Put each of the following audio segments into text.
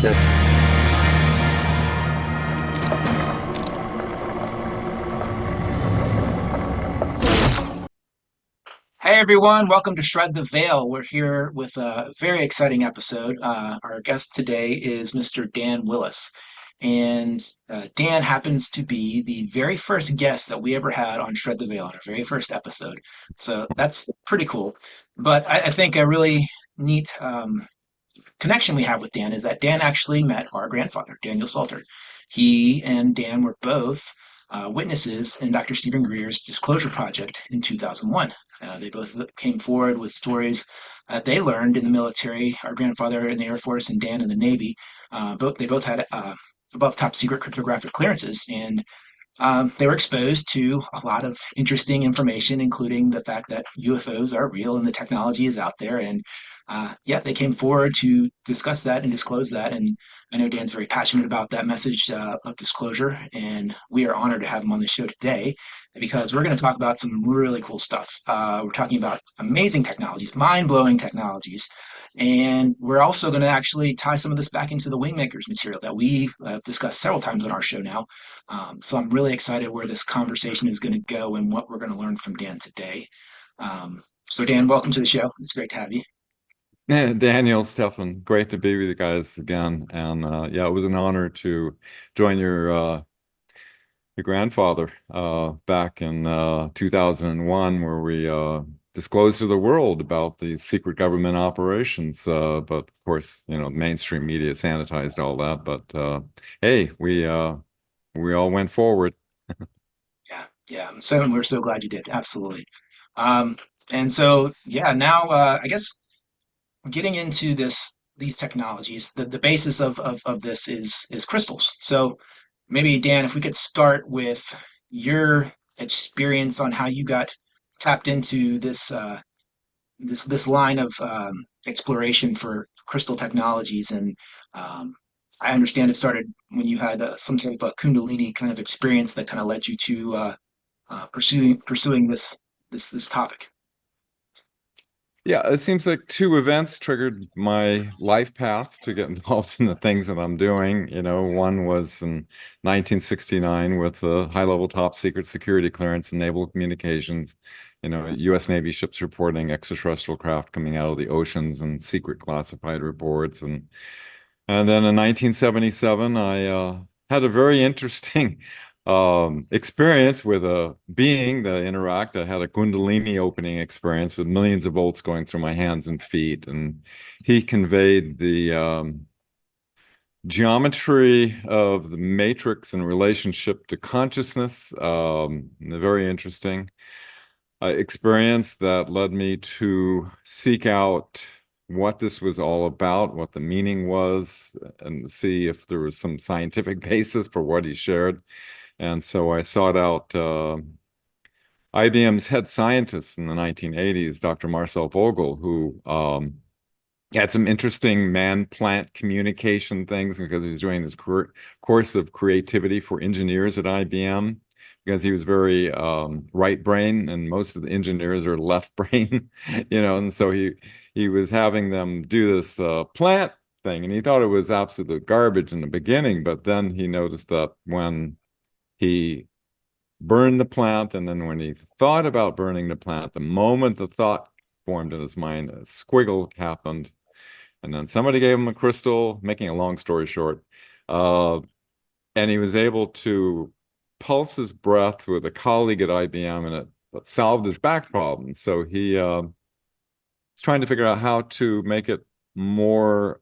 Hey everyone, welcome to Shred the Veil. We're here with a very exciting episode. Our guest today is Mr. Dan Willis. And Dan happens to be the very first guest that we ever had on Shred the Veil, on our very first episode. So that's pretty cool. But I think a really neat connection we have with Dan is that Dan actually met our grandfather, Daniel Salter. He and Dan were both witnesses in Dr. Stephen Greer's Disclosure Project in 2001. They both came forward with stories that they learned in the military. Our grandfather in the Air Force and Dan in the Navy. They both had above top secret cryptographic clearances, and they were exposed to a lot of interesting information, including the fact that UFOs are real and the technology is out there. And yeah, they came forward to discuss that and disclose that. And I know Dan's very passionate about that message of disclosure. And we are honored to have him on the show today because we're going to talk about some really cool stuff. We're talking about amazing technologies, mind blowing technologies. And we're also going to actually tie some of this back into the Wingmakers material that we have discussed several times on our show now. So I'm really excited where this conversation is going to go and what we're going to learn from Dan today. So Dan, welcome to the show. It's great to have you. Yeah, Daniel, Stefan, great to be with you guys again. And yeah, it was an honor to join your grandfather back in 2001, where we disclosed to the world about the secret government operations. But of course, mainstream media sanitized all that. But hey, we all went forward. Yeah, yeah. So we're so glad you did. Absolutely. Um, and so yeah, now I guess getting into these technologies, the basis of this is crystals. So maybe Dan, if we could start with your experience on how you got tapped into this line of exploration for crystal technologies, and I understand it started when you had some type of a Kundalini kind of experience that kind of led you to pursuing this topic. Yeah, it seems like two events triggered my life path to get involved in the things that I'm doing. One was in 1969 with the high-level top secret security clearance and naval communications. U.S. Navy ships reporting extraterrestrial craft coming out of the oceans and secret classified reports. And then in 1977, I had a very interesting experience with a being that I interact. I had a Kundalini opening experience with millions of volts going through my hands and feet, and he conveyed the geometry of the matrix in relationship to consciousness. A very interesting experience that led me to seek out what this was all about, what the meaning was, and see if there was some scientific basis for what he shared. And so I sought out IBM's head scientist in the 1980s, Dr. Marcel Vogel, who had some interesting man-plant communication things because he was doing this course of creativity for engineers at IBM, because he was very right brain and most of the engineers are left brain, and so he was having them do this plant thing, and he thought it was absolute garbage in the beginning, but then he noticed that when he burned the plant, and then when he thought about burning the plant, the moment the thought formed in his mind, a squiggle happened, and then somebody gave him a crystal, making a long story short, uh, and he was able to pulse his breath with a colleague at IBM, and it solved his back problem. So he was trying to figure out how to make it more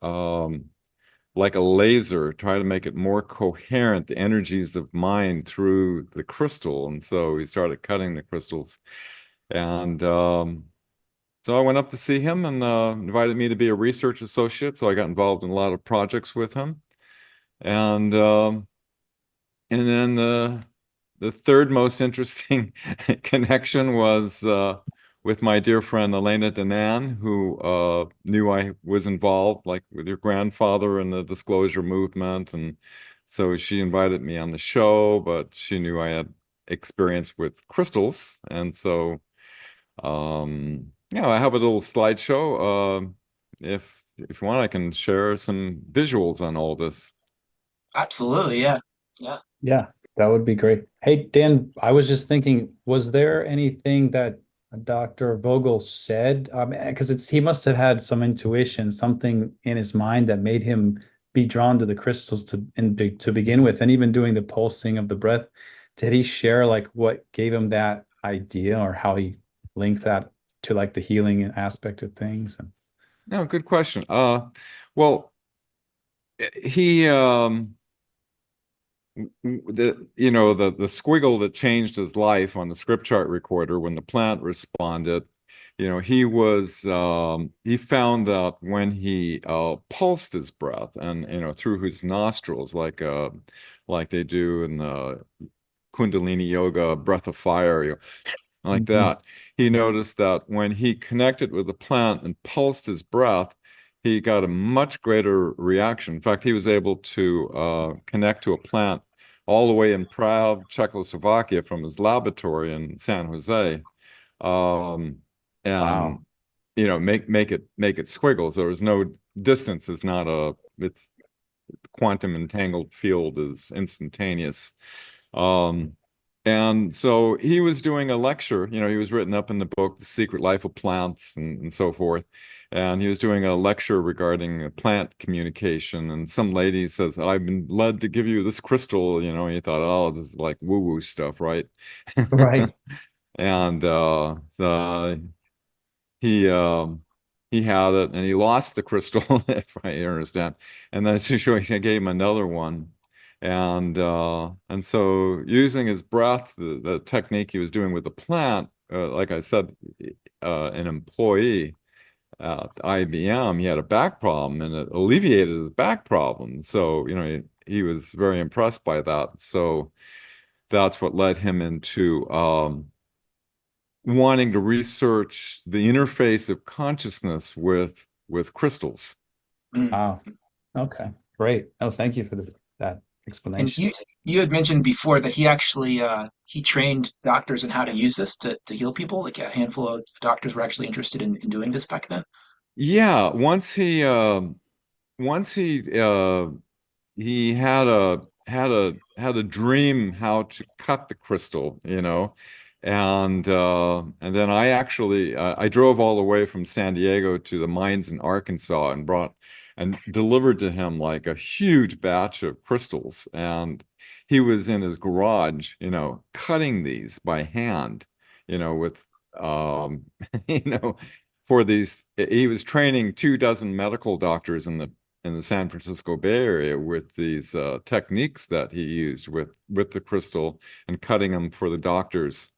like a laser, try to make it more coherent, the energies of mind through the crystal. And so he started cutting the crystals. And so I went up to see him and invited me to be a research associate. So I got involved in a lot of projects with him. And then the third most interesting connection was with my dear friend Elena Danan, who knew I was involved, like with your grandfather in the disclosure movement, and so she invited me on the show. But she knew I had experience with crystals, and so I have a little slideshow. If if you want, I can share some visuals on all this. Absolutely, yeah. Yeah. Yeah, that would be great. Hey, Dan, I was just thinking, was there anything that Dr. Vogel said? Because he must have had some intuition, something in his mind that made him be drawn to the crystals to begin with, and even doing the pulsing of the breath. Did he share like what gave him that idea or how he linked that to like the healing aspect of things? No, good question. Well, he the squiggle that changed his life on the script chart recorder when the plant responded, he found that when he pulsed his breath and through his nostrils like they do in the Kundalini yoga breath of fire, like Mhm. that. He noticed that when he connected with the plant and pulsed his breath, he got a much greater reaction. In fact, he was able to connect to a plant all the way in Prague, Czechoslovakia, from his laboratory in San Jose, um, and Wow. make it squiggles. There was no distance. Is not a it's quantum entangled field is instantaneous. Um, and so he was doing a lecture, he was written up in the book, The Secret Life of Plants and so forth. And he was doing a lecture regarding plant communication. And some lady says, I've been led to give you this crystal, he thought, oh, this is like woo-woo stuff, right? Right. And he he had it and he lost the crystal, if I understand. And then I gave him another one. And so using his breath, the technique he was doing with the plant, like I said, an employee at IBM, he had a back problem and it alleviated his back problem. So, he was very impressed by that. So that's what led him into wanting to research the interface of consciousness with crystals. Mm. Wow. Okay. Great. Oh, thank you for that And explanation. you had mentioned before that he actually he trained doctors in how to use this to heal people. Like a handful of doctors were actually interested in doing this back then. Yeah, once he had a dream how to cut the crystal, and then I drove all the way from San Diego to the mines in Arkansas and brought and delivered to him like a huge batch of crystals, and he was in his garage, cutting these by hand, with um, you know, for these. He was training 2 dozen medical doctors in the San Francisco Bay Area with these techniques that he used with the crystal and cutting them for the doctors.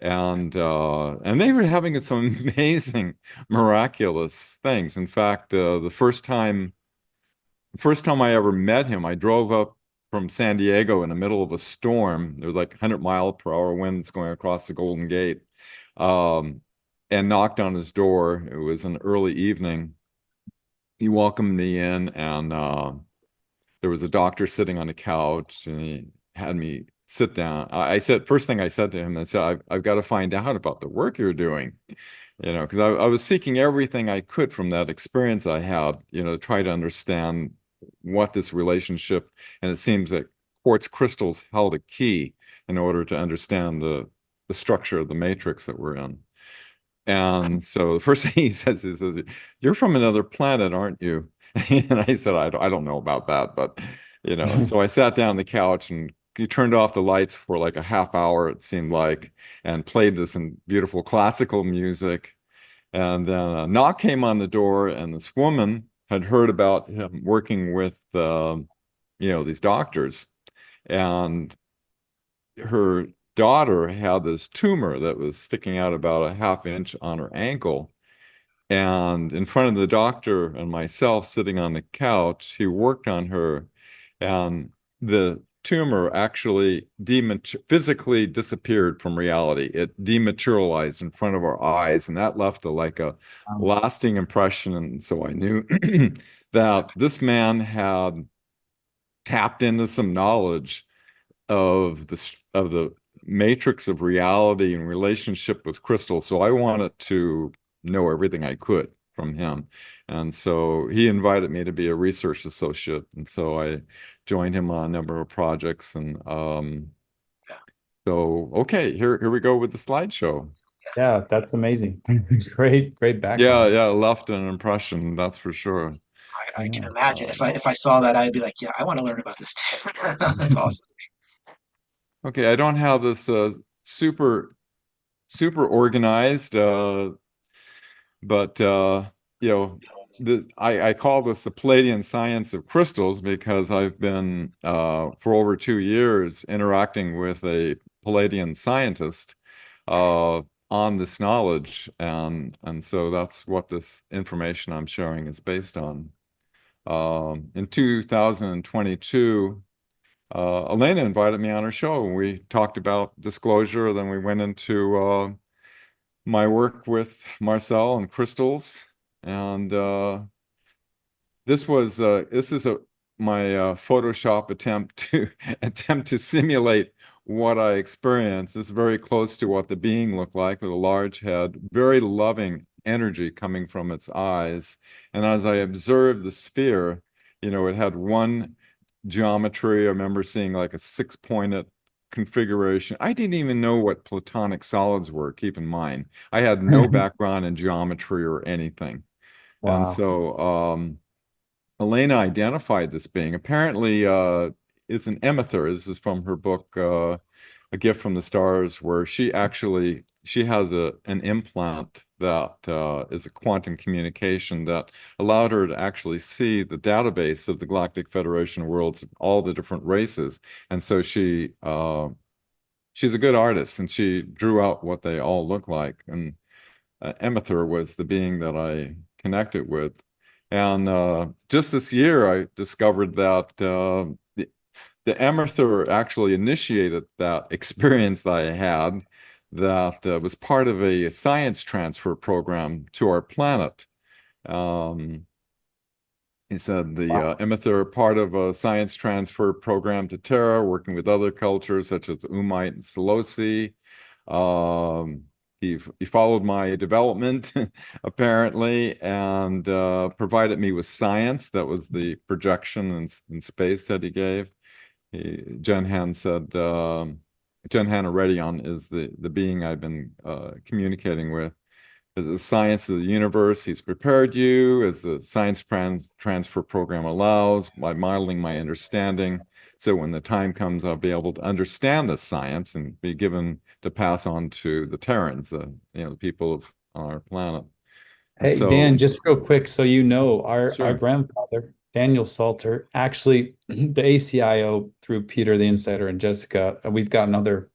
And they were having some amazing, miraculous things. In fact, the first time I ever met him, I drove up from San Diego in the middle of a storm. There was like 100-mile-per-hour winds going across the Golden Gate, um, and knocked on his door. It was an early evening. He welcomed me in, and there was a doctor sitting on the couch, and he had me sit down. I said, first thing I said to him, I said, I've got to find out about the work you're doing, because I was seeking everything I could from that experience I had, to try to understand what this relationship, and it seems that quartz crystals held a key in order to understand the structure of the matrix that we're in. And so the first thing he says, "You're from another planet, aren't you?" And I said, I don't know about that, but And so I sat down on the couch and he turned off the lights for like a half hour, it seemed like, and played this in beautiful classical music. And then a knock came on the door, and this woman had heard about him working with, these doctors, and her daughter had this tumor that was sticking out about a half inch on her ankle. And in front of the doctor and myself sitting on the couch, he worked on her, and the tumor actually physically disappeared from reality. It dematerialized in front of our eyes, and that left a lasting impression. And so I knew that this man had tapped into some knowledge of the matrix of reality and relationship with crystal. So I wanted to know everything I could. from him. And so he invited me to be a research associate. And so I joined him on a number of projects. And so, okay, here we go with the slideshow. Yeah, that's amazing. Great Yeah, background. yeah, left an impression, that's for sure. I can Yeah. imagine if I saw that, I'd be like, yeah, I want to learn about this too. That's awesome. Okay, I don't have this super organized, but you know, I call this the Pleiadian science of crystals because I've been for over 2 years interacting with a Pleiadian scientist on this knowledge, and so that's what this information I'm sharing is based on. In 2022, Elena invited me on her show, and we talked about disclosure. Then we went into my work with Marcel and crystals, and this is my Photoshop attempt to simulate what I experienced. It's very close to what the being looked like, with a large head, very loving energy coming from its eyes. And as I observed the sphere, it had one geometry. I remember seeing like a six-pointed configuration. I didn't even know what platonic solids were, keep in mind. I had no background in geometry or anything. And Wow. so Elena identified this being. Apparently, it's an emether. This is from her book, A Gift from the Stars, where she has an implant that is a quantum communication that allowed her to actually see the database of the Galactic Federation of Worlds, of all the different races. And so she's a good artist, and she drew out what they all look like. And emether was the being that I connected with. And just this year, I discovered that the emether actually initiated that experience that I had, that was part of a science transfer program to our planet. Um, he said the Wow. emether part of a science transfer program to Terra, working with other cultures such as Umite and Selosi. Um, he followed my development apparently, and provided me with science. That was the projection in space that he gave. Jenhan said, Jenhan Aredion is the being I've been communicating with. The science of the universe, he's prepared you as the science transfer program allows, by modeling my understanding. So when the time comes, I'll be able to understand the science and be given to pass on to the Terrans, the people on our planet. And Hey, Dan, so, just real quick, so you know, our sure. grandfather, Daniel Salter, actually the ACIO through Peter the Insider and Jessica, we've gotten other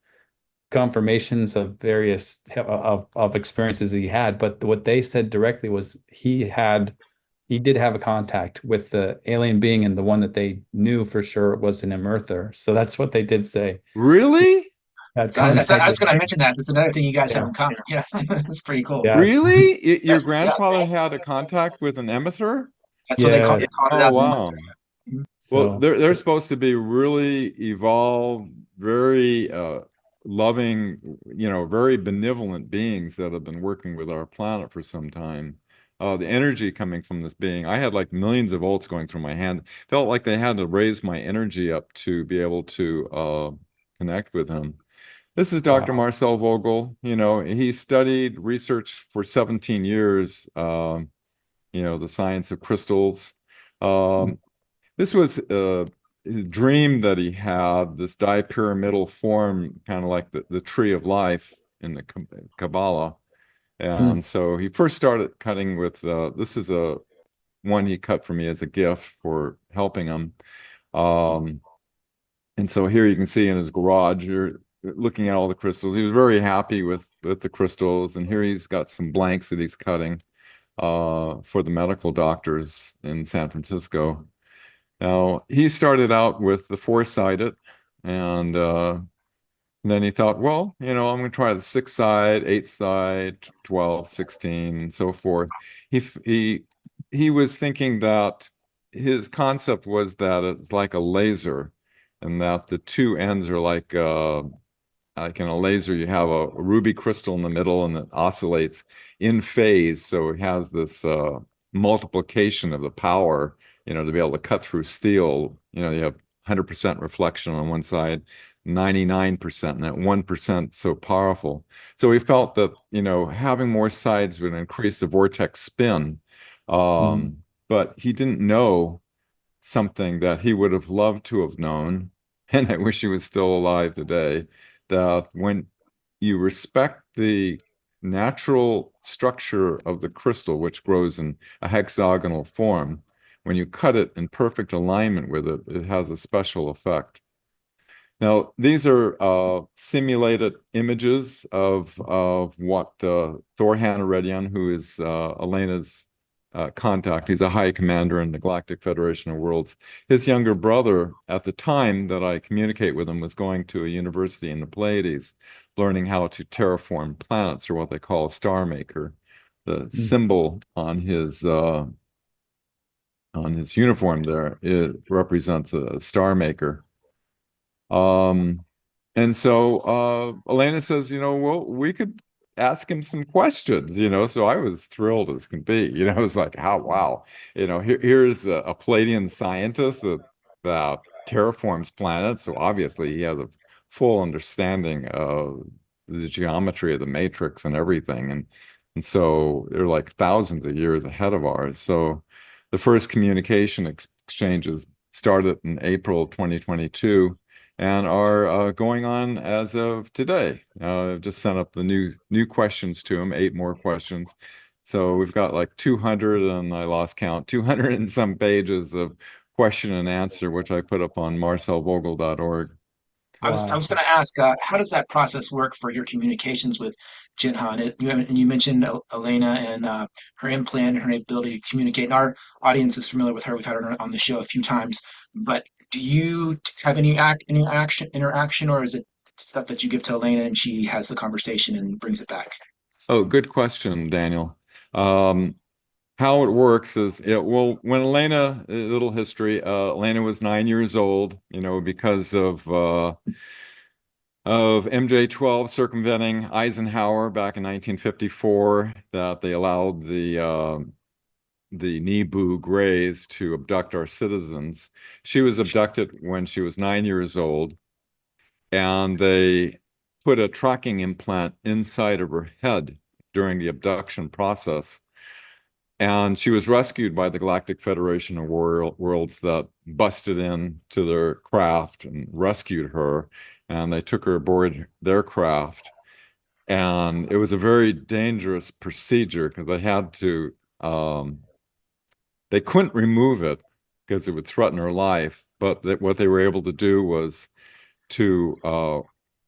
confirmations of various of experiences he had, but what they said directly was he did have a contact with the alien being, and the one that they knew for sure was an Emerther. So that's what they did say. Really? Had I contact was with going to mention that. That's another thing you guys have yeah, in common. Yeah, that's pretty cool. yeah, Really? Your Yes, yeah, grandfather had a contact with an emether? that's what yeah. they called it Oh, out in the wow. Mhm. Well, So they're supposed to be really evolved, very loving, very benevolent beings that have been working with our planet for some time. The energy coming from this being, I had like millions of volts going through my hand. Felt like they had to raise my energy up to be able to connect with him. This is Dr. wow. Marcel Vogel. He studied research for 17 years, the science of crystals. Um, this was his dream that he had, this dipyramidal form, kind of like the tree of life in the Kabbalah. Hmm. And so he first started cutting with, this is a one he cut for me as a gift for helping him. Um, and so here you can see in his garage, you're looking at all the crystals. He was very happy with the crystals. And here he's got some blanks that he's cutting for the medical doctors in San Francisco. Now, he started out with the four-sided, and then he thought, well, I'm going to try the six-side, eight-side, 12, 16, and so forth. He f- he was thinking that his concept was that it's like a laser, and that the two ends are like like in a laser, you have a ruby crystal in the middle and it oscillates in phase. So it has this multiplication of the power, to be able to cut through steel. You have 100% reflection on one side, 99%, and that 1% so powerful. So we felt that, having more sides would increase the vortex spin. Mm. But he didn't know something that he would have loved to have known, and I wish he was still alive today, that when you respect the natural structure of the crystal, which grows in a hexagonal form, when you cut it in perfect alignment with it, it has a special effect. Now, these are simulated images of what Thor Hanaredian, who is Elena's contact, he's a high commander in the Galactic Federation of Worlds. His younger brother, at the time that I communicate with him, was going to a university in the Pleiades, learning how to terraform planets, or what they call a star maker. The Mm. symbol on his uniform there, it represents a star maker. Um, and so Elena says, well, we could ask him some questions. So I was thrilled as can be. I was like, oh, wow. Here's a Pleiadian scientist that terraforms planets. So obviously he has a full understanding of the geometry of the matrix and everything. And so they're like thousands of years ahead of ours. So the first communication exchanges started in April 2022 and are going on as of today. I've just sent up the new questions to him, 8 more questions. So we've got like 200, and I lost count, 200 and some pages of question and answer, which I put up on marcelvogel.org. I was Wow. going to ask, how does that process work for your communications with Jinhan? You mentioned Elena and her implant and her ability to communicate. And our audience is familiar with her. We've had her on the show a few times. But do you have any interaction, or is it stuff that you give to Elena and she has the conversation and brings it back? Oh, good question, Daniel. Um, how it works is well, when Elena, a little history, Elena was 9 years old, because of MJ-12 circumventing Eisenhower back in 1954, that they allowed the Naboo Greys to abduct our citizens. She was abducted when she was 9 years old, and they put a tracking implant inside of her head during the abduction process. And she was rescued by the Galactic Federation of Worlds that busted into their craft and rescued her. And they took her aboard their craft. And it was a very dangerous procedure because they couldn't remove it because it would threaten her life. But what they were able to do was to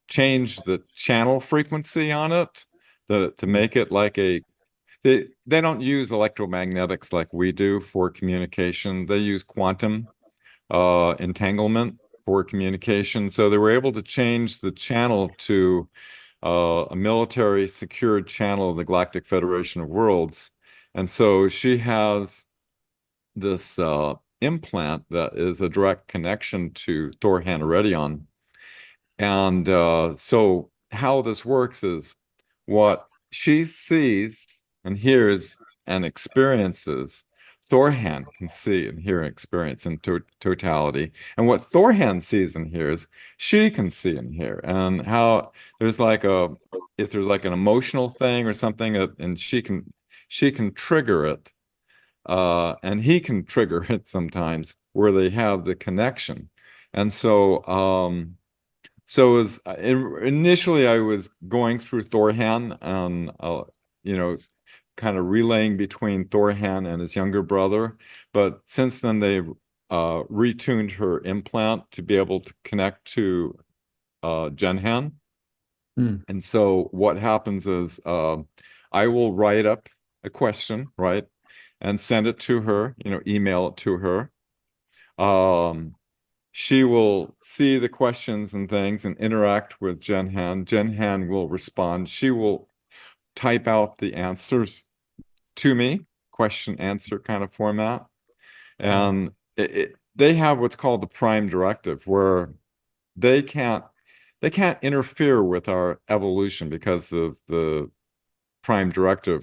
change the channel frequency on it to make it like they don't use electromagnetics like we do for communication. They use quantum entanglement for communication. So they were able to change the channel to a military secured channel of the Galactic Federation of Worlds. And so she has this implant that is a direct connection to Thor Hanaredion. And so how this works is what she sees and hears and experiences, Thorhan can see and hear and experience in totality. And what Thorhan sees and hears, she can see and hear. And how there's like if there's like an emotional thing or something, and she can trigger it, and he can trigger it sometimes where they have the connection. And so as initially I was going through Thorhan and kind of relaying between Thorhan and his younger brother, but since then they've retuned her implant to be able to connect to Jenhan. Mm. And so what happens is I will write up a question, right, and send it to her, email it to her. Um, she will see the questions and things and interact with Jenhan. Jenhan will respond. She will type out the answers to me, question answer kind of format. Wow. And they have what's called the prime directive, where they can't, they can't interfere with our evolution because of the prime directive,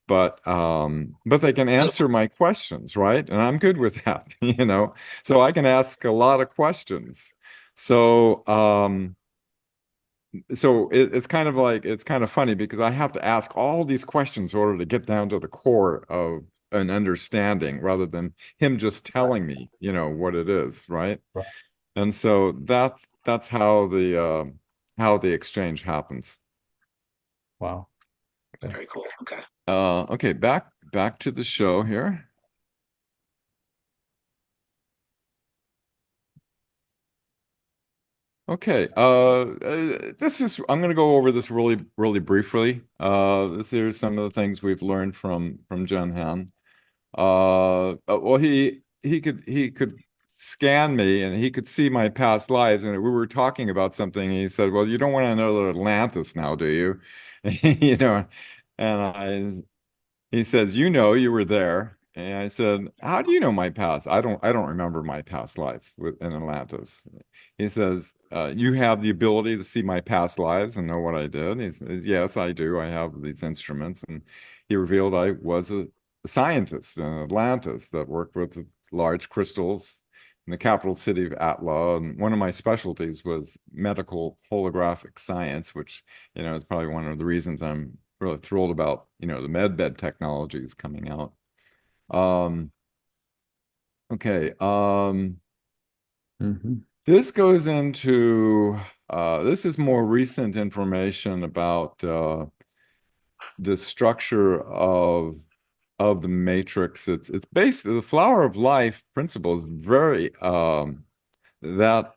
but they can answer my questions, right? And I'm good with that, you know. So I can ask a lot of questions. So it's kind of like it's kind of funny because I have to ask all these questions in order to get down to the core of an understanding rather than him just Right. telling me, you know, what it is, right? Right. And so that's how the exchange happens. Wow. Okay. Very cool. Okay. Okay, back to the show here. Okay, this is I'm going to go over this really briefly. This here's some of the things we've learned from Jen Han. Well, he could scan me and he could see my past lives, and we were talking about something. And he said, "Well, you don't want another Atlantis now, do you?" You know, and he says, "You know, you were there." And I said, "How do you know my past? I don't remember my past life in Atlantis." He says, "You have the ability to see my past lives and know what I did." He says, "Yes, I do. I have these instruments." And he revealed I was a scientist in Atlantis that worked with large crystals in the capital city of Atla. And one of my specialties was medical holographic science, which, you know, is probably one of the reasons I'm really thrilled about, you know, the med bed technologies coming out. Um, okay. Hmm. This goes into this is more recent information about the structure of the matrix. It's basically the flower of life principle is very that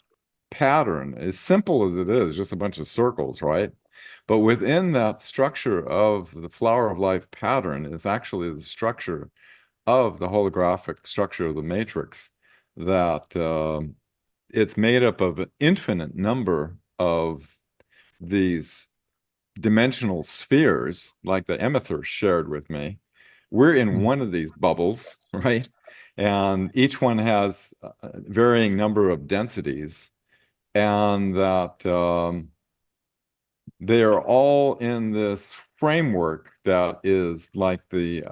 pattern, as simple as it is, just a bunch of circles, right? But within that structure of the flower of life pattern is actually the structure of the holographic structure of the matrix that it's made up of an infinite number of these dimensional spheres, like the Amethyr shared with me. We're in one of these bubbles, right? And each one has a varying number of densities, and that they are all in this framework that is like the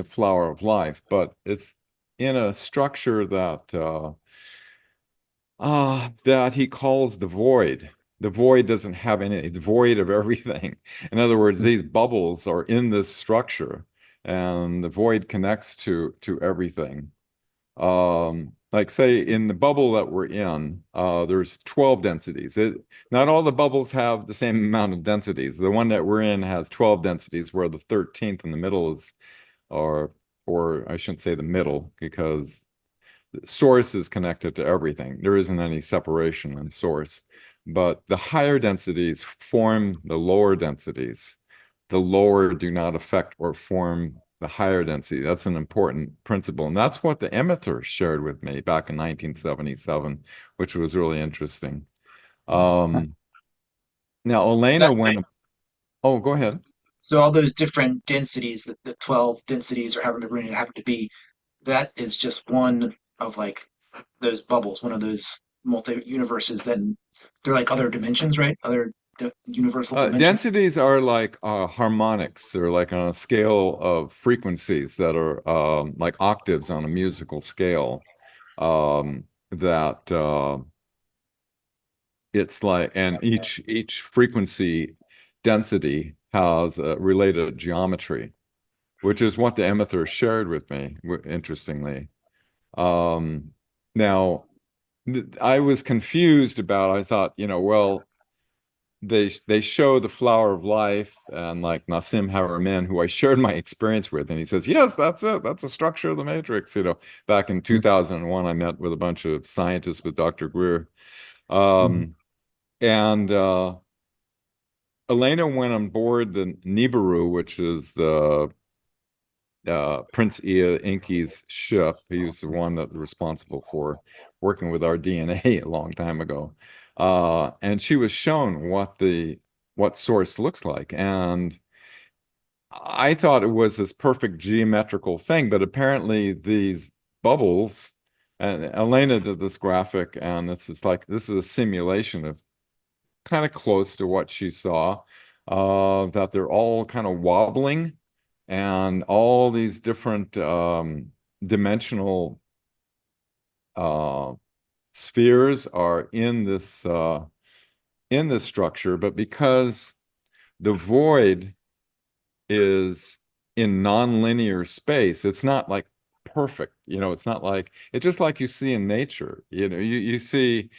flower of life, but it's in a structure that he calls the void. The void doesn't have any, it's void of everything. In other words, these bubbles are in this structure, and the void connects to everything. Like say in the bubble that we're in, there's 12 densities. Not all the bubbles have the same amount of densities. The one that we're in has 12 densities, where the 13th in the middle is, or I shouldn't say the middle, because source is connected to everything. There isn't any separation in source. But the higher densities form the lower densities. The lower do not affect or form the higher density. That's an important principle. And that's what the Amethyr shared with me back in 1977, which was really interesting. Um, Now, Elena That went, oh, go ahead. so all those different densities, the 12 densities or however many it happen to be, that is just one of like those bubbles, one of those multi universes. Then they're like other dimensions, right? Other universal dimensions. Densities are like harmonics. They're like on a scale of frequencies that are like octaves on a musical scale. That It's like, and each frequency density has a related geometry, which is what the Amethyr shared with me, interestingly. Um, Now, I was confused about, I thought, you know, well, they show the flower of life and like Nassim Haramein, who I shared my experience with, and he says, yes, that's it. That's the structure of the matrix. You know, back in 2001, I met with a bunch of scientists with Dr. Greer. Hmm. Um, and Elena went on board the Nibiru, which is the Prince Ea Inky's ship. He was the one that was responsible for working with our DNA a long time ago. And she was shown what source looks like. And I thought it was this perfect geometrical thing, but apparently these bubbles And Elena did this graphic, and it's just like this is a simulation of kind of close to what she saw, that they're all kind of wobbling, and all these different dimensional uh, spheres are in this structure, but because the void is in nonlinear space, it's not like perfect. It's not like it's just like you see in nature. You see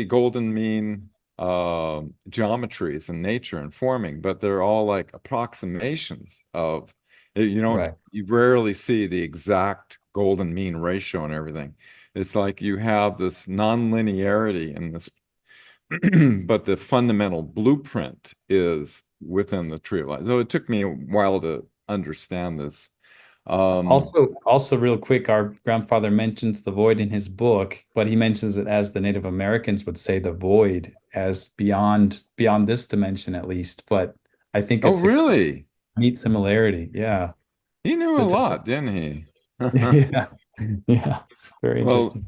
golden mean geometries in nature and forming, but they're all like approximations of Right. you rarely see the exact golden mean ratio and everything. It's like you have this nonlinearity in this but the fundamental blueprint is within the tree of life. So it took me a while to understand this. Um, Also, real quick, our grandfather mentions the void in his book, but he mentions it as the Native Americans would say the void, as beyond this dimension at least. But I think oh, it's a really? neat similarity. Yeah. He knew a To, to, lot, didn't he? yeah. Yeah. It's very Well, interesting.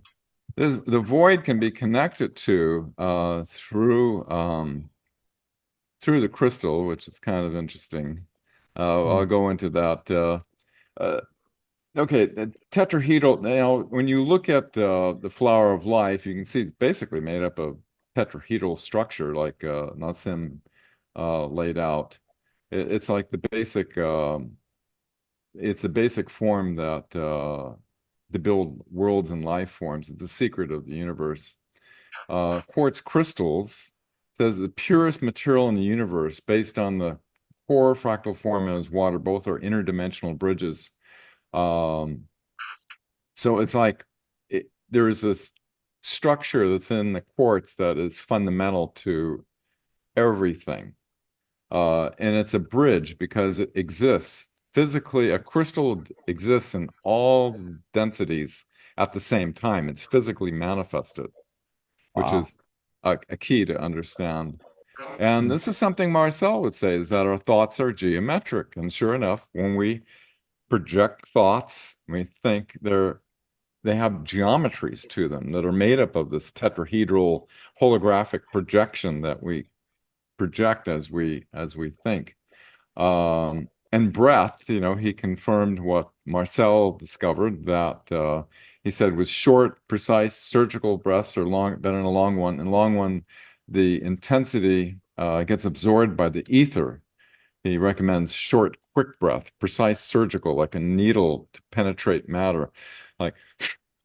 the void can be connected to through the crystal, which is kind of interesting. I'll Mm. go into that. Uh, Okay, the tetrahedral. Now, when you look at the flower of life, you can see it's basically made up of tetrahedral structure, like Nassim laid out. It's like the basic. It's a basic form that to build worlds and life forms. It's the secret of the universe. Quartz crystals says the purest material in the universe, based on the core fractal formula as water. Both are interdimensional bridges. Um, So it's like there is this structure that's in the quartz that is fundamental to everything. And it's a bridge because it exists physically. A crystal exists in all densities at the same time. It's physically manifested, which Wow. is a key to understand. And Mm. this is something Marcel would say, is that our thoughts are geometric. And sure enough, when we project thoughts, we think they have geometries to them that are made up of this tetrahedral holographic projection that we project as we think. And breath, he confirmed what Marcel discovered, that he said with short, precise surgical breaths are long better than a long one. And long one, the intensity gets absorbed by the ether. He recommends short, quick breath, precise surgical, like a needle to penetrate matter. Like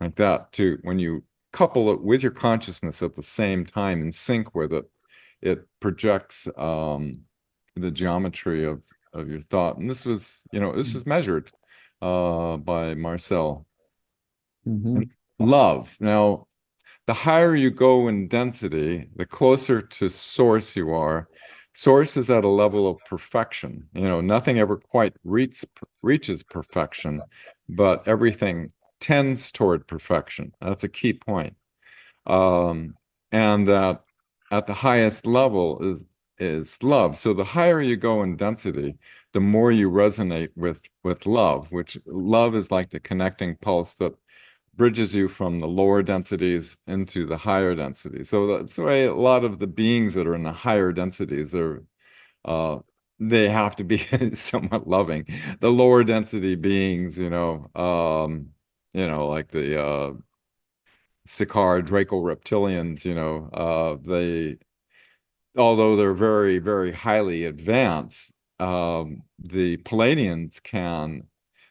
like that too. When you couple it with your consciousness at the same time and sync with it, it projects the geometry of your thought. And this was measured by Marcel. Hmm. And love. Now, the higher you go in density, the closer to source you are. Source is at a level of perfection. Nothing ever quite reaches perfection, but everything tends toward perfection. That's a key point. Um, and that at the highest level is love. So the higher you go in density, the more you resonate with love, which love is like the connecting pulse that bridges you from the lower densities into the higher densities. So that's the way a lot of the beings that are in the higher densities, uh, they have to be somewhat loving. The lower density beings, like the Sikaar Draco reptilians, although they're very, very highly advanced, the Pleiadians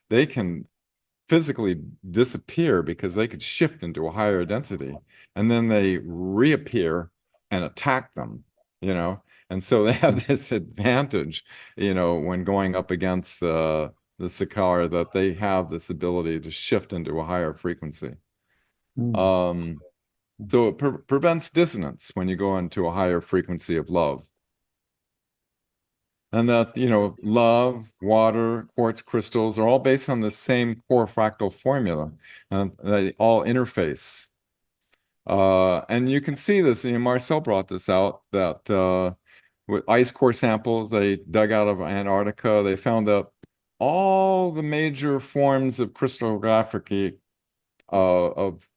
they can physically disappear because they could shift into a higher density, and then they reappear and attack them, you know. And so they have this advantage, when going up against the Sikaar, that they have this ability to shift into a higher frequency. Mm. Um, so it prevents dissonance when you go into a higher frequency of love. And that, love, water, quartz crystals are all based on the same core fractal formula, and they all interface. And you can see this, Marcel brought this out, that with ice core samples they dug out of Antarctica, they found that all the major forms of crystallography of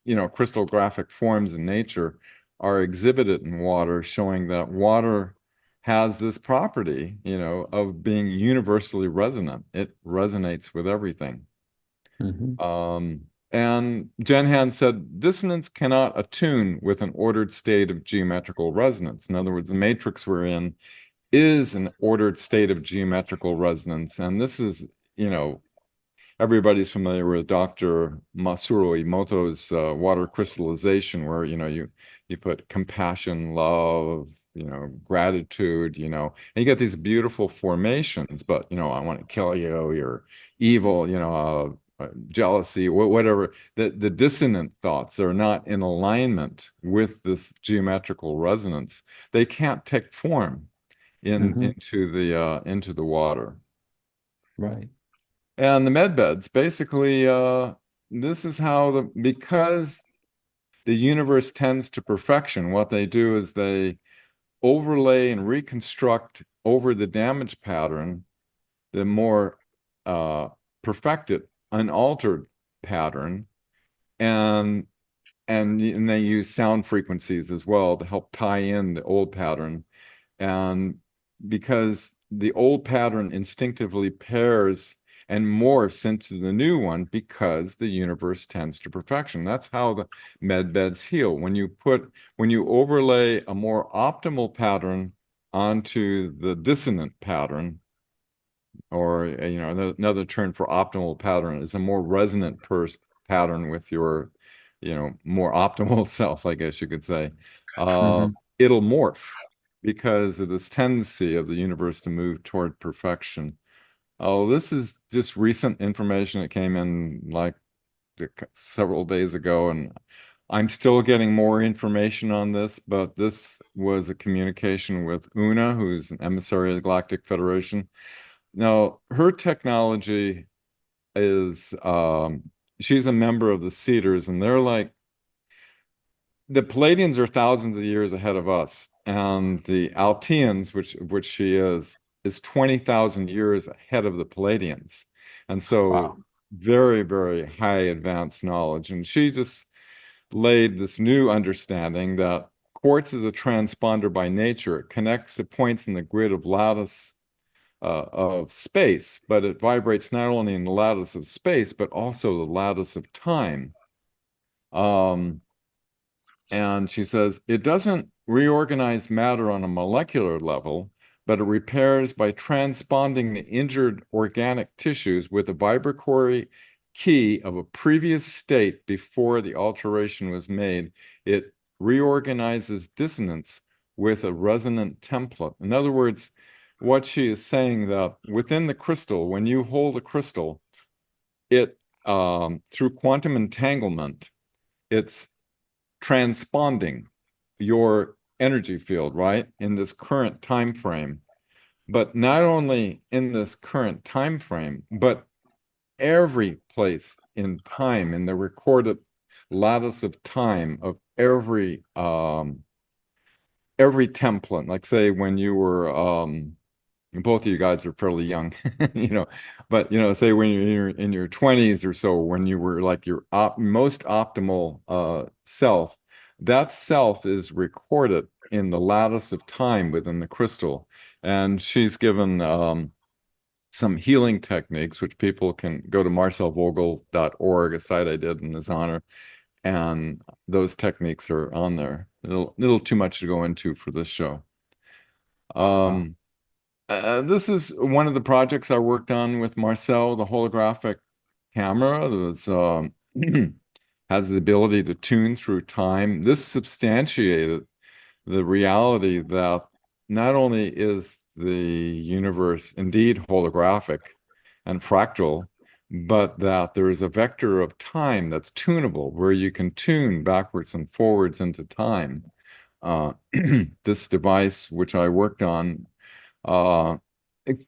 crystallographic forms in nature are exhibited in water, showing that water has this property, of being universally resonant. It resonates with everything. And Jenhan said, dissonance cannot attune with an ordered state of geometrical resonance. In other words, the matrix we're in is an ordered state of geometrical resonance. And this is, everybody's familiar with Dr. Masaru Emoto's water crystallization, where, you put compassion, love, gratitude, and you get these beautiful formations, but, I want to kill you, you're evil, jealousy, whatever, the dissonant thoughts are not in alignment with this geometrical resonance. They can't take form into the water. Right. And the med beds, basically, this is how because the universe tends to perfection, what they do is they overlay and reconstruct over the damage pattern the more perfected, unaltered pattern, and they use sound frequencies as well to help tie in the old pattern. And because the old pattern instinctively pairs and morphs into the new one because the universe tends to perfection. That's how the med beds heal. When you overlay a more optimal pattern onto the dissonant pattern, or another term for optimal pattern is a more resonant pattern with your more optimal self, I guess you could say. It'll morph because of this tendency of the universe to move toward perfection. Oh, this is just recent information that came in like several days ago, and I'm still getting more information on this, but this was a communication with Una, who's an emissary of the Galactic Federation. Now, her technology is, she's a member of the Cedars, and they're like, the Pleiadians are thousands of years ahead of us, and the Alteans, which she is 20,000 years ahead of the Pleiadians. And so Wow. very, very high advanced knowledge. And she just laid this new understanding that quartz is a transponder by nature. It connects to points in the grid of lattice of space, but it vibrates not only in the lattice of space, but also the lattice of time. And she says, it doesn't reorganize matter on a molecular level, but it repairs by transponding the injured organic tissues with a vibratory key of a previous state before the alteration was made. It reorganizes dissonance with a resonant template. In other words, what she is saying that within the crystal, when you hold a crystal, it through quantum entanglement, it's transponding your energy field, right, in this current time frame. But not only in this current time frame, but every place in time, in the recorded lattice of time of every template. Like say when you were both of you guys are fairly young, but say when you're in your 20s or so, when you were like your most optimal self, that self is recorded in the lattice of time within the crystal. And she's given some healing techniques, which people can go to marcelvogel.org, a site I did in his honor, and those techniques are on there. A little too much to go into for this show. This is one of the projects I worked on with Marcel, the holographic camera that has the ability to tune through time. This substantiated the reality that not only is the universe indeed holographic and fractal, but that there is a vector of time that's tunable, where you can tune backwards and forwards into time. This device, which I worked on, uh, it,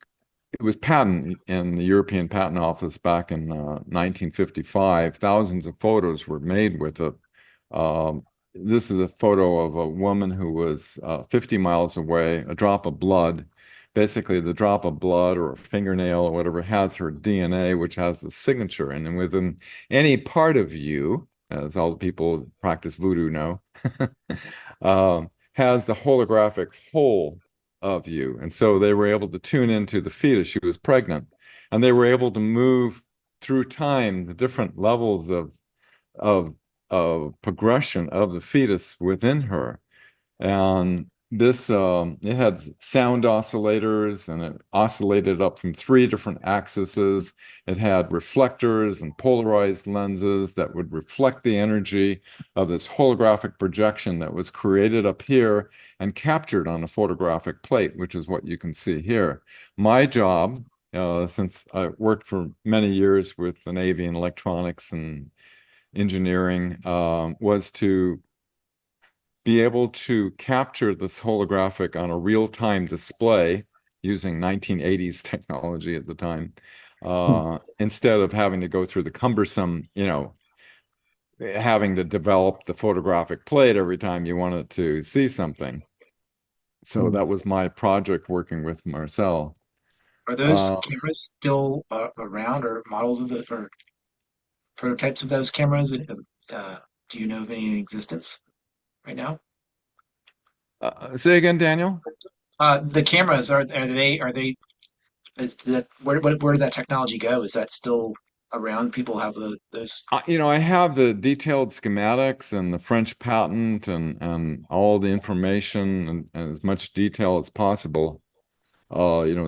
it was patent in the European Patent Office back in 1955. Thousands of photos were made with it. This is a photo of a woman who was 50 miles away, a drop of blood. basically the drop of blood or a fingernail or whatever has her DNA, which has the signature. And then within any part of you, as all the people who practice voodoo know, has the holographic whole of you. And so they were able to tune into the fetus. She was pregnant, and they were able to move through time the different levels of of progression of the fetus within her. And this it had sound oscillators, and it oscillated up from three different axes. It had reflectors and polarized lenses that would reflect the energy of this holographic projection that was created up here and captured on a photographic plate, which is what you can see here. My job, since I worked for many years with the Navy and electronics and engineering, was to be able to capture this holographic on a real-time display using 1980s technology at the time, instead of having to go through the cumbersome, having to develop the photographic plate every time you wanted to see something. So that was my project working with Marcel. Are those Uh, cameras still around, or models of or prototypes of those cameras? Do you know of any in existence right now? Say again, Daniel? The cameras are they is that where did that technology go? Is that still around? People have those. I have the detailed schematics and the French patent and all the information and as much detail as possible.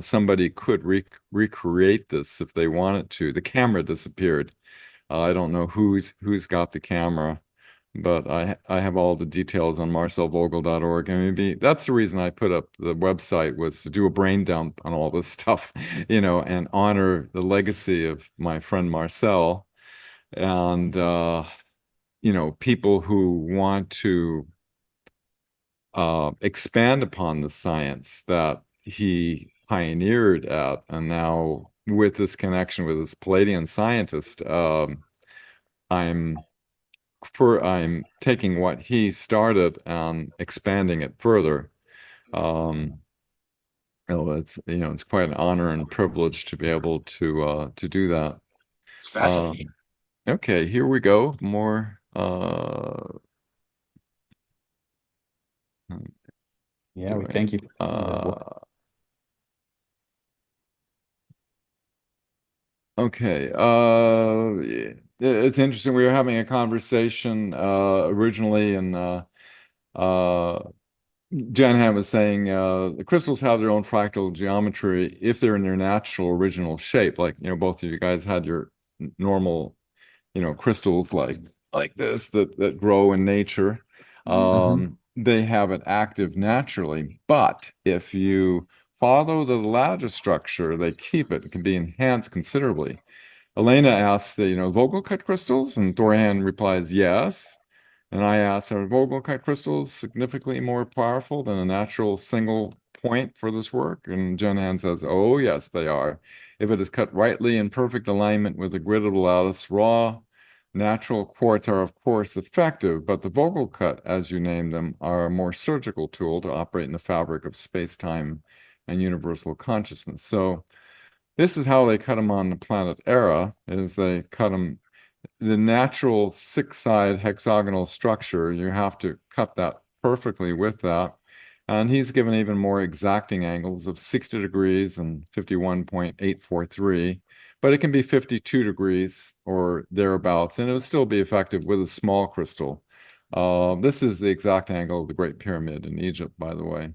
Somebody could recreate this if they wanted to. The camera disappeared. I don't know who's got the camera, but I have all the details on marcelvogel.org. And maybe that's the reason I put up the website, was to do a brain dump on all this stuff, and honor the legacy of my friend Marcel and people who want to expand upon the science that he pioneered at. And now with this connection with this Pleiadian scientist, I'm I'm taking what he started and expanding it further. Um, it's quite an honor and privilege to be able to do that. It's Uh, fascinating. okay, here we go. More Yeah, we doing thank you. okay. It's interesting. We were having a conversation originally, and Jan Ham was saying the crystals have their own fractal geometry if they're in their natural original shape. Like, both of you guys had your normal, crystals like this that grow in nature. They have it active naturally, but if you follow the ladder structure, they keep it. It can be enhanced considerably. Elena asks, Vogel cut crystals? And Thorhan replies, yes. And I ask, are Vogel cut crystals significantly more powerful than a natural single point for this work? And Jen says, oh, yes, they are. If it is cut rightly in perfect alignment with the grid of the lattice, raw natural quartz are, of course, effective, but the Vogel cut, as you name them, are a more surgical tool to operate in the fabric of space-time and universal consciousness. So this is how they cut them on the planet Era, is they cut them the natural six-side hexagonal structure. You have to cut that perfectly with that. And he's given even more exacting angles of 60 degrees and 51.843, but it can be 52 degrees or thereabouts, and it would still be effective with a small crystal. This is the exact angle of the Great Pyramid in Egypt, by the way.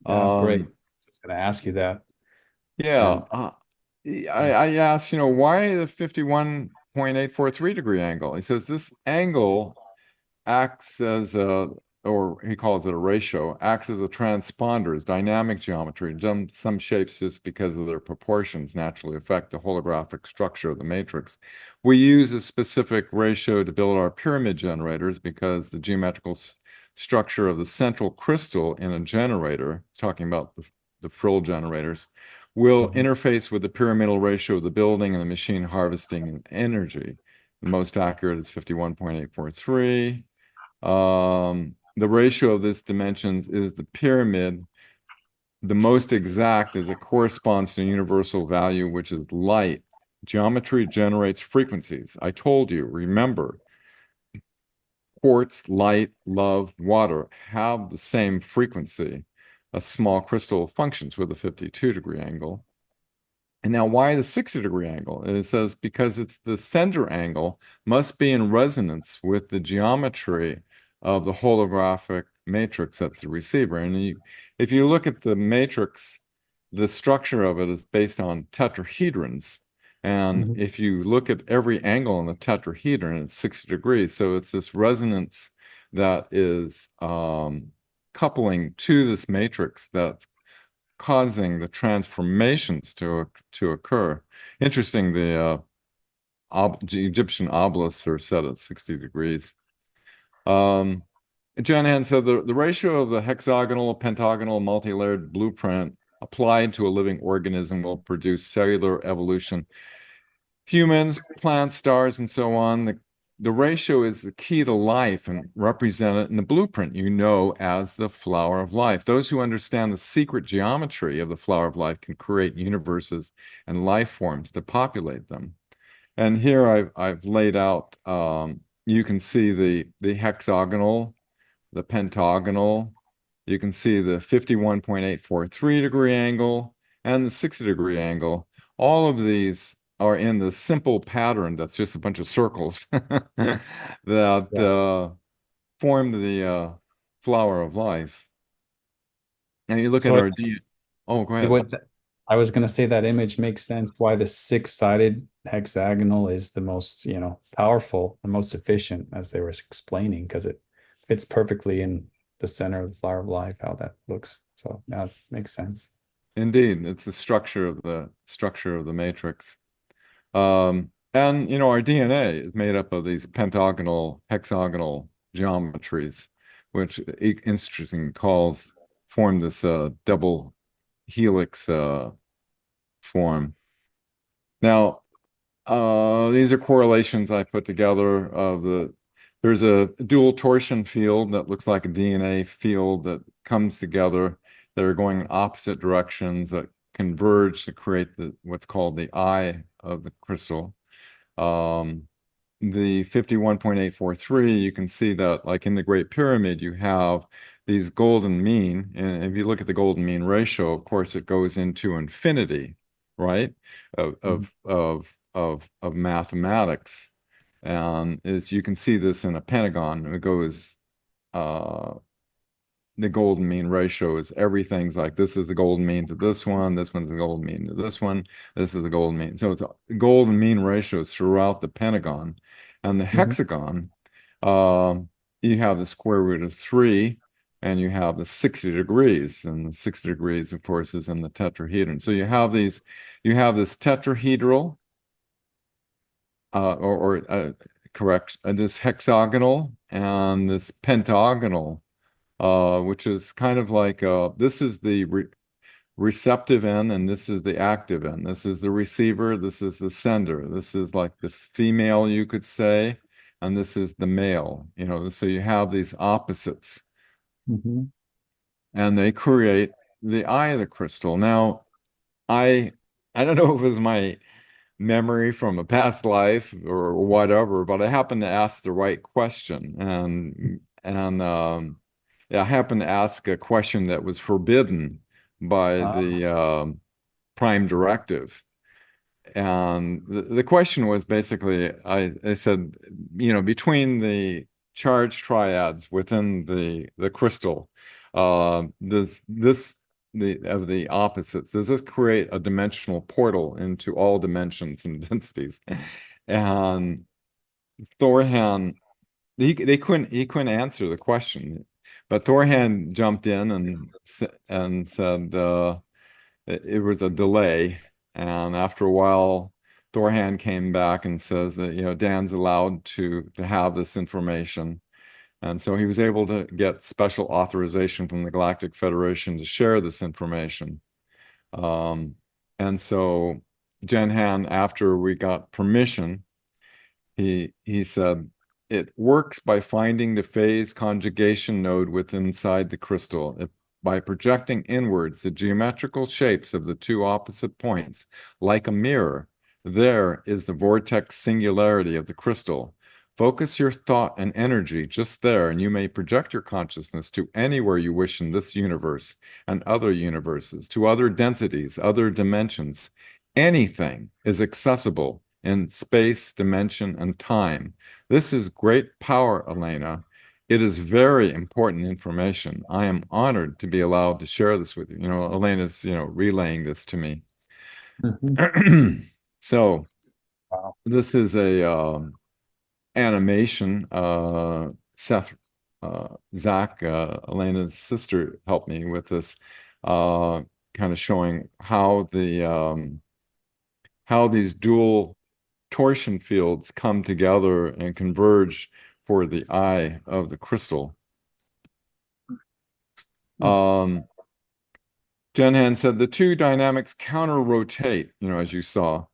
Yeah, great. Um, I was going to ask you that. Yeah, And I asked, why the 51.843 degree angle? He says this angle acts as or he calls it a ratio, acts as a transponder, as dynamic geometry. Some shapes, just because of their proportions, naturally affect the holographic structure of the matrix. We use a specific ratio to build our pyramid generators because the geometrical structure of the central crystal in a generator, talking about the Vril generators, will interface with the pyramidal ratio of the building and the machine harvesting energy. The most accurate is 51.843. The ratio of this dimensions is the pyramid the most exact is it corresponds to a universal value, which is light. Geometry generates frequencies. I told you, remember, quartz, light, love, water have the same frequency. A small crystal functions with a 52-degree angle. And now, why the 60-degree angle? And it says because it's the center angle must be in resonance with the geometry of the holographic matrix that's the receiver. And if you look at the matrix, the structure of it is based on tetrahedrons. And Mhm. if you look at every angle in the tetrahedron, it's 60 degrees. So it's this resonance that is coupling to this matrix that's causing the transformations to occur. Interesting, the Egyptian obelisks are set at 60 degrees. Jen Han said the ratio of the hexagonal, pentagonal, multi-layered blueprint applied to a living organism will produce cellular evolution. Humans, plants, stars, and so on. The ratio is the key to life and represent it in the blueprint you know as the flower of life. Those who understand the secret geometry of the flower of life can create universes and life forms to populate them. And here I've laid out, you can see the hexagonal, the pentagonal. You can see the 51.843-degree angle and the 60-degree angle. All of these are in the simple pattern that's just a bunch of circles that Yeah. form the flower of life. And you look at So our D. Oh, go it ahead. would, I was going to say that image makes sense why the six-sided hexagonal is the most, powerful, the most efficient, as they were explaining, because it fits perfectly in the center of the flower of life, how that looks. So that makes sense. Indeed, it's the structure of the matrix. And our DNA is made up of these pentagonal, hexagonal geometries, which interesting calls form this double helix form. Now, these are correlations I put together there's a dual torsion field that looks like a DNA field that comes together that are going in opposite directions that converge to create what's called the eye of the crystal. The 51.843, you can see that like in the Great Pyramid, you have these golden mean. And if you look at the golden mean ratio, of course, it goes into infinity, right? Of Mhm. of of of mathematics. And as you can see this in a pentagon, it goes the golden mean ratio is everything's like this is the golden mean to this one's the golden mean to this one, this is the golden mean. So it's a golden mean ratios throughout the pentagon. And the Mhm. hexagon, uh, you have the square root of 3, and you have the 60 degrees. And the 60 degrees, of course, is in the tetrahedron. So you have this tetrahedral, correct, this hexagonal and this pentagonal which is kind of like this is the receptive end and this is the active end. This is the receiver, this is the sender. This is like the female, you could say, and this is the male. So you have these opposites, Mhm. and they create the eye of the crystal. Now, I I don't know if it was my memory from a past life or whatever, but I happened to ask the right question, and yeah, I happened to ask a question that was forbidden by Ah. the Prime Directive. And the question was basically, I said, between the charge triads within the crystal, does this of the opposites, does this create a dimensional portal into all dimensions and densities? And Thorhan, he couldn't answer the question, but Thorhan jumped in and said it was a delay, and after a while, Thorhan came back and says that Dan's allowed to have this information, and so he was able to get special authorization from the Galactic Federation to share this information. Um, and so Jen Han, after we got permission, he said it works by finding the phase conjugation node within inside the crystal. by projecting inwards the geometrical shapes of the two opposite points, like a mirror. There is the vortex singularity of the crystal. Focus your thought and energy just there, and you may project your consciousness to anywhere you wish in this universe and other universes, to other densities, other dimensions. Anything is accessible in space, dimension, and time. This is great power, Elena. It is very important information. I am honored to be allowed to share this with you. Elena's, relaying this to me. Mhm. So Wow. this is a animation. Seth, Zach, Elena's sister, helped me with this, kind of showing how how these dual torsion fields come together and converge for the eye of the crystal. Um, Jenhan said the two dynamics counter-rotate, as you saw,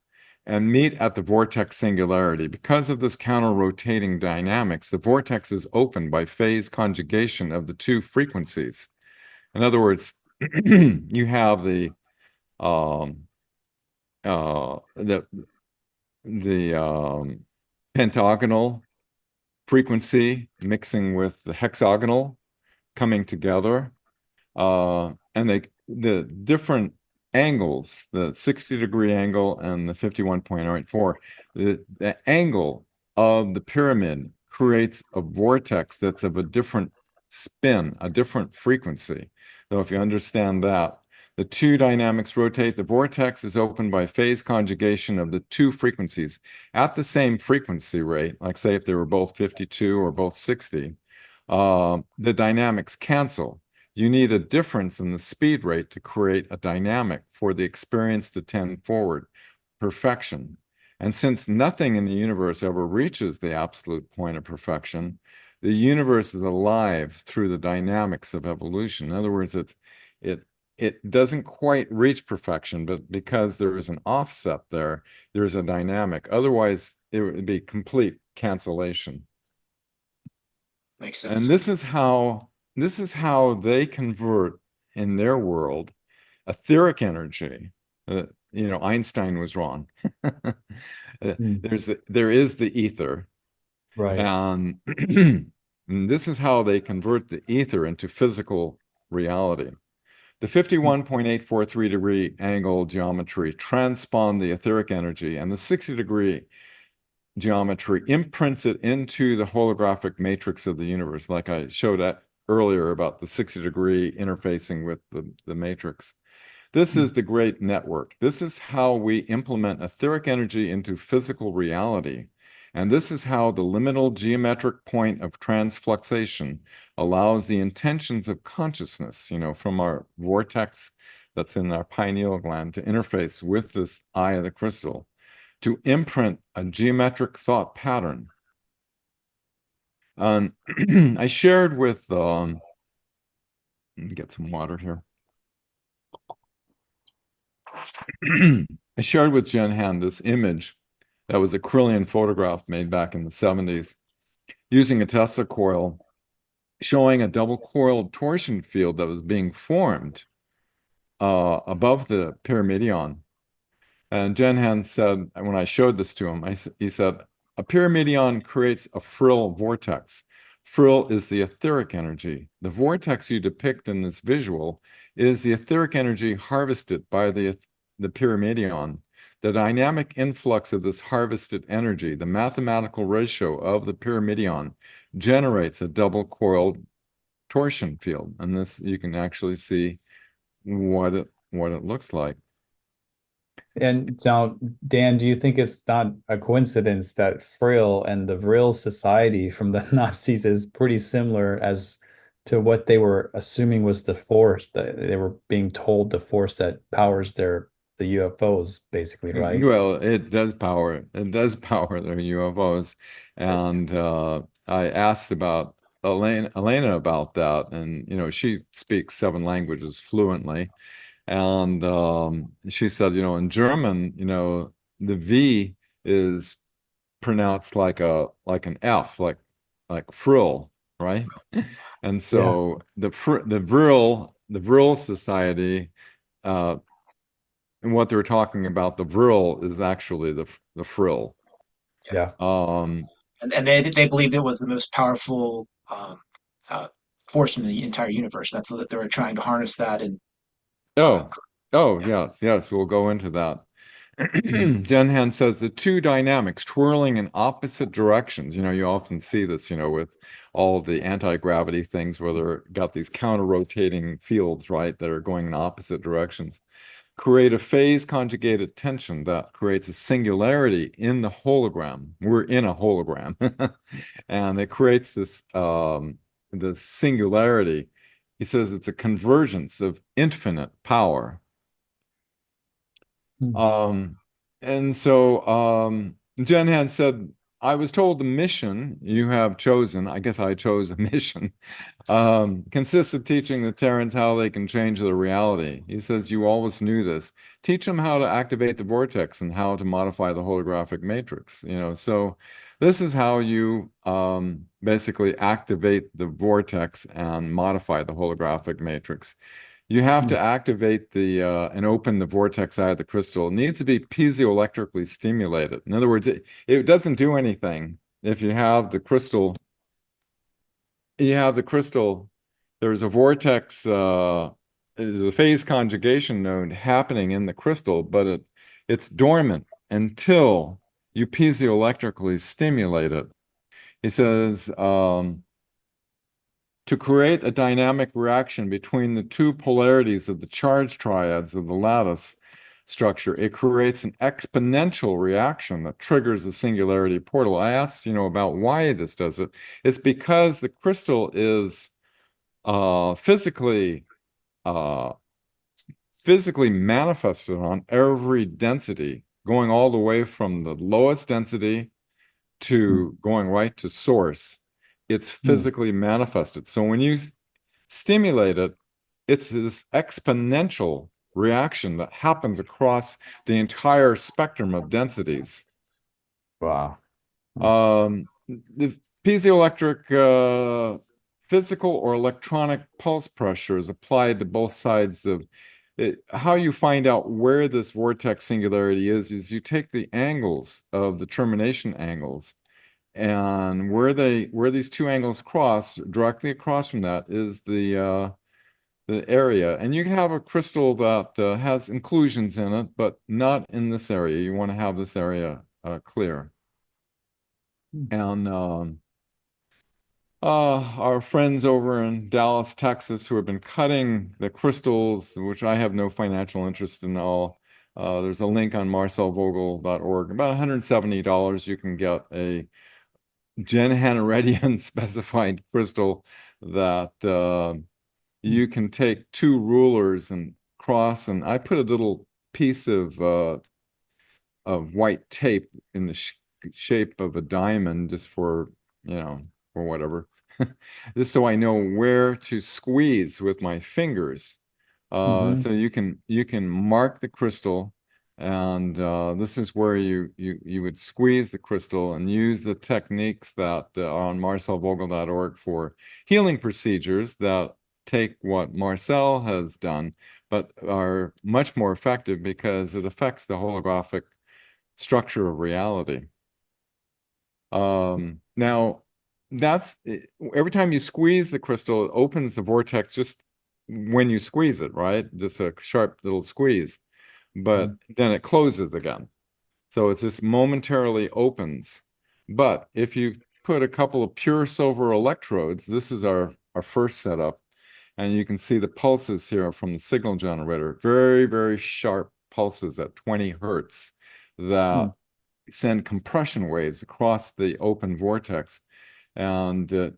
and meet at the vortex singularity. Because of this counter-rotating dynamics, the vortex is opened by phase conjugation of the two frequencies. In other words, you have um, the pentagonal frequency mixing with the hexagonal coming together, and the different angles, the 60-degree angle and the 51.84, the angle of the pyramid creates a vortex that's of a different spin, a different frequency. So if you understand that, the two dynamics rotate. The vortex is opened by phase conjugation of the two frequencies at the same frequency rate. Like say if they were both 52 or both 60, the dynamics cancel. You need a difference in the speed rate to create a dynamic for the experience to tend forward, perfection. And since nothing in the universe ever reaches the absolute point of perfection, the universe is alive through the dynamics of evolution. In other words, it doesn't quite reach perfection, but because there is an offset there, there's a dynamic. Otherwise, it would be complete cancellation. Makes And sense. this is how they convert in their world etheric energy. Einstein was wrong. Mm. There is the ether, Right. and, and this is how they convert the ether into physical reality. The 51.843-degree angle geometry transpond the etheric energy, and the 60-degree geometry imprints it into the holographic matrix of the universe, like I showed earlier about the 60-degree interfacing with the matrix. This is the great network. This is how we implement etheric energy into physical reality. And this is how the liminal geometric point of transfluxation allows the intentions of consciousness, from our vortex that's in our pineal gland to interface with this eye of the crystal, to imprint a geometric thought pattern. I shared with, let me get some water here. I shared with Jen Han this image that was a Kirlian photograph made back in the 70s using a Tesla coil, showing a double coiled torsion field that was being formed above the pyramidion. And Jen Han said, when I showed this to him, he said, a pyramidion creates a Vril vortex. Vril is the etheric energy. The vortex you depict in this visual is the etheric energy harvested by the pyramidion. The dynamic influx of this harvested energy, the mathematical ratio of the pyramidion, generates a double-coiled torsion field. And this, you can actually see what it looks like. And now, Dan, do you think it's not a coincidence that Vril and the Vril Society from the Nazis is pretty similar as to what they were assuming was the force that they were being told the force that powers the UFOs, basically, right? Well, it does power their UFOs. And I asked about Elena about that, and she speaks 7 languages fluently. And she said, in German, the V is pronounced like an F, like frill. right? And Yeah. so the Vril Society, uh, and what they're talking about, the Vril is actually the Frill. Yeah. Yeah. And they believed it was the most powerful uh, force in the entire universe. That's what they were trying to harness that. And uh, Oh, oh, yeah. yes, yes, we'll go into that. Mhm. Jenhan says the two dynamics twirling in opposite directions. You often see this, with all the anti-gravity things where they're got these counter-rotating fields, right, that are going in opposite directions. Create a phase conjugated tension that creates a singularity in the hologram. We're in a hologram. And it creates the singularity. He says it's a convergence of infinite power. Mm. Um, and so Jenhan said, I was told the mission you have chosen, I guess I chose a mission, consists of teaching the Terrans how they can change their reality. He says, you always knew this. Teach them how to activate the vortex and how to modify the holographic matrix. So this is how you basically activate the vortex and modify the holographic matrix. You have to Mm. activate and open the vortex eye of the crystal. It needs to be piezoelectrically stimulated. In other words, it doesn't do anything if you have the crystal, there's a vortex, there's a phase conjugation node happening in the crystal, but it's dormant until you piezoelectrically stimulate it. He says, to create a dynamic reaction between the two polarities of the charge triads of the lattice structure, it creates an exponential reaction that triggers a singularity portal. I asked, about why this does it. It's because the crystal is uh, physically uh, physically manifested on every density, going all the way from the lowest density Mm. to going right to source. It's Mm. physically manifested. So when you stimulate it, it's this exponential reaction that happens across the entire spectrum of densities. Wow. Mm. The piezoelectric physical or electronic pulse pressure is applied to both sides of it. How you find out where this vortex singularity is you take the angles of the termination angles, and where these two angles cross, directly across from that is the area. And you can have a crystal that has inclusions in it, but not in this area. You want to have this area clear. Mm. And our friends over in Dallas, Texas, who have been cutting the crystals, which I have no financial interest in all. There's a link on marcelvogel.org. About $170, you can get a Gen Hanaredian specified crystal that Mm. you can take two rulers and cross. And I put a little piece of white tape in the shape of a diamond, just for whatever, just so I know where to squeeze with my fingers. Mhm. So you can mark the crystal, and this is where you would squeeze the crystal and use the techniques that are on marcelvogel.org for healing procedures that take what Marcel has done, but are much more effective because it affects the holographic structure of reality. Now, every time you squeeze the crystal, it opens the vortex just when you squeeze it, right? Just a sharp little squeeze, but Mm. then it closes again. So it just momentarily opens. But if you put a couple of pure silver electrodes, this is our first setup, and you can see the pulses here from the signal generator, very, very sharp pulses at 20 hertz Mm. that send compression waves across the open vortex. And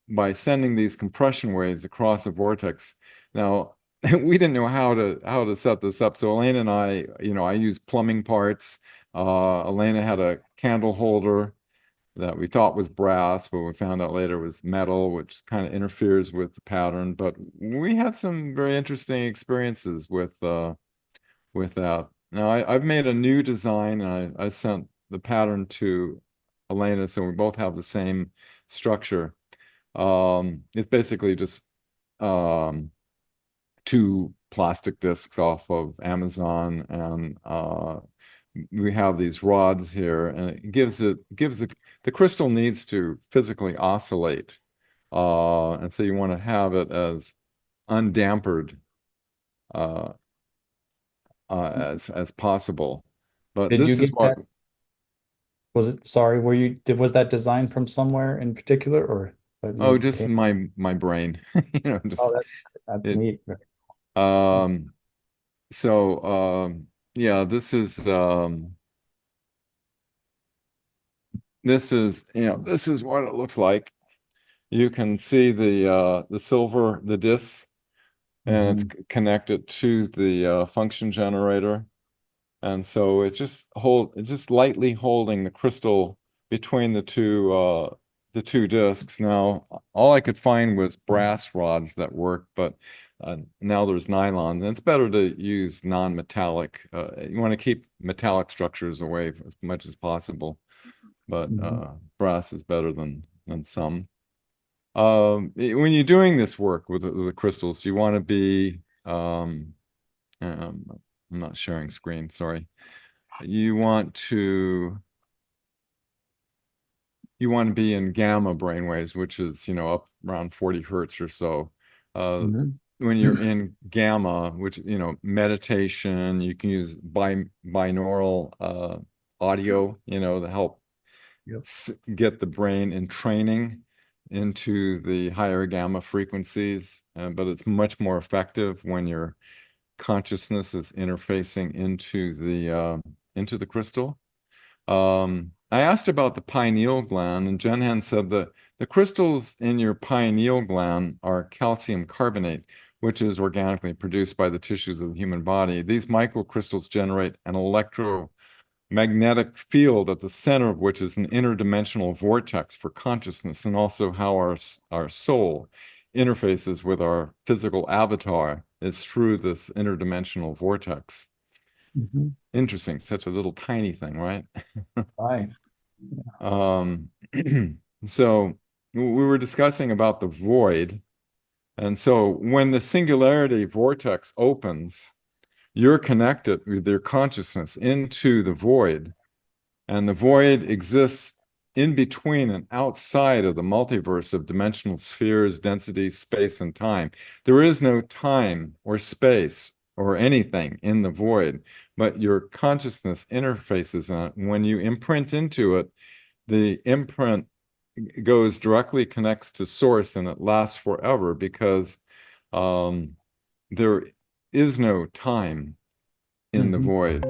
by sending these compression waves across the vortex, now we didn't know how to set this up. So Elena and I used plumbing parts. Elena had a candle holder that we thought was brass, but we found out later was metal, which kind of interferes with the pattern. But we had some very interesting experiences with that. Now I've made a new design, and I sent the pattern to Elena, so we both have the same structure. It's basically just two plastic discs off of Amazon, and we have these rods here, and it gives the crystal needs to physically oscillate, and so you want to have it as undampered as possible. But Did you this is get what. that? Was that designed from somewhere in particular, or that Oh, you just came? my brain, Oh, just that's it. neat. Um, so yeah, this is what it looks like. You can see the silver, the discs, and Mhm. it's connected to the function generator. And so it's just lightly holding the crystal between the two discs. Now, all I could find was brass rods that work, but now there's nylon, and it's better to use non-metallic. You want to keep metallic structures away as much as possible, but Mhm. brass is better than some. When you're doing this work with the crystals, you want to be um, I'm not sharing screen, sorry. You want to be in gamma brainwaves, which is, up around 40 hertz or so. Uh, Mhm. when you're in gamma, which, meditation, you can use binaural audio, to help Yep. get the brain in training into the higher gamma frequencies. But it's much more effective when your consciousness is interfacing into the crystal. I asked about the pineal gland, and Jenhan said that the crystals in your pineal gland are calcium carbonate, which is organically produced by the tissues of the human body. These microcrystals generate an electromagnetic field at the center of which is an interdimensional vortex for consciousness, and also how our soul interfaces with our physical avatar is through this interdimensional vortex. Mhm. Interesting, such a little tiny thing, right? Right. Um, so we were discussing about the void. And so when the singularity vortex opens, you're connected with your consciousness into the void. And the void exists in between and outside of the multiverse of dimensional spheres, density, space, and time. There is no time or space or anything in the void, but your consciousness interfaces on it. When you imprint into it, the imprint connects to source, and it lasts forever because there is no time in the Mhm. void.